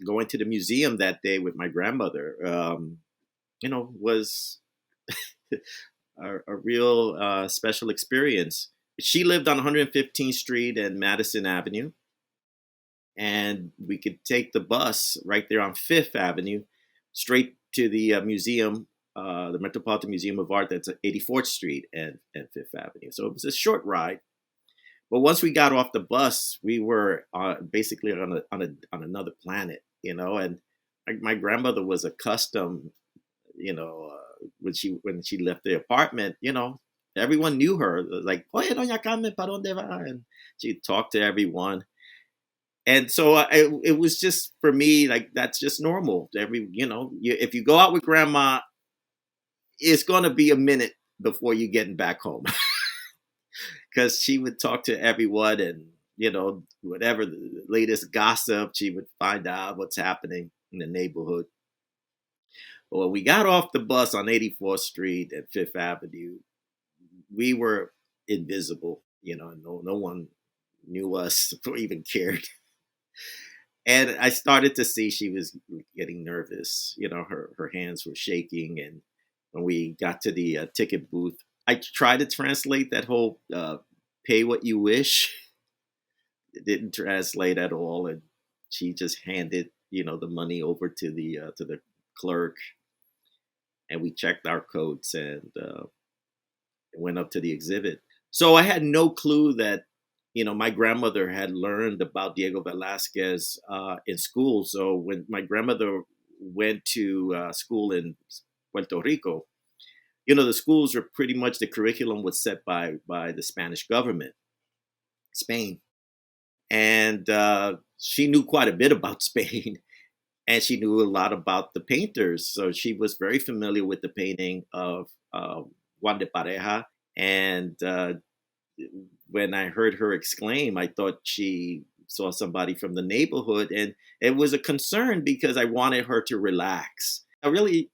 going to the museum that day with my grandmother, was a real special experience. She lived on 115th Street and Madison Avenue, and we could take the bus right there on Fifth Avenue, straight to the museum, the Metropolitan Museum of Art that's at 84th Street and Fifth Avenue. So it was a short ride. But once we got off the bus, we were basically on another planet, And my grandmother was accustomed, when she left the apartment, everyone knew her. Like, oye, doña Carmen, ¿para dónde va? And she talked to everyone. And so it was just for me like that's just normal. If you go out with grandma, it's going to be a minute before you're getting back home because she would talk to everyone and whatever the latest gossip, she would find out what's happening in the neighborhood. But when we got off the bus on 84th Street and Fifth Avenue, we were invisible. No one knew us or even cared. And I started to see she was getting nervous. Her hands were shaking. And when we got to the ticket booth, I tried to translate that whole pay what you wish. It didn't translate at all. And she just handed, the money over to the clerk. And we checked our coats and went up to the exhibit. So I had no clue that my grandmother had learned about Diego Velázquez in school. So when my grandmother went to school in Puerto Rico, the schools were pretty much, the curriculum was set by the Spanish government, Spain. And she knew quite a bit about Spain, and she knew a lot about the painters. So she was very familiar with the painting of Juan de Pareja. And when I heard her exclaim, I thought she saw somebody from the neighborhood. And it was a concern because I wanted her to relax. I really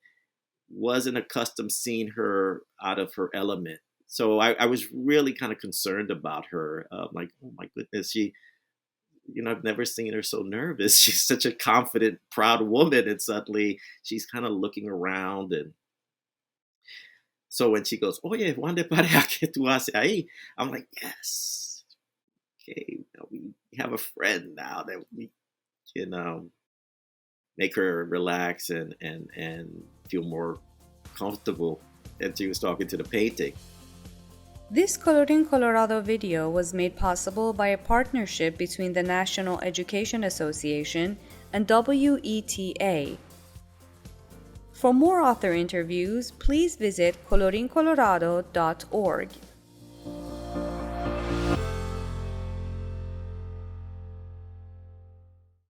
wasn't accustomed seeing her out of her element. So I was really kind of concerned about her. Like, oh my goodness, I've never seen her so nervous. She's such a confident, proud woman. And suddenly she's kind of looking around. And so when she goes, oye, Juan de Pareja, ¿qué tú haces ahí? I'm like, yes. Okay, we have a friend now that we can make her relax and feel more comfortable. And she was talking to the painting. This Colorín Colorado video was made possible by a partnership between the National Education Association and WETA. For more author interviews, please visit colorincolorado.org.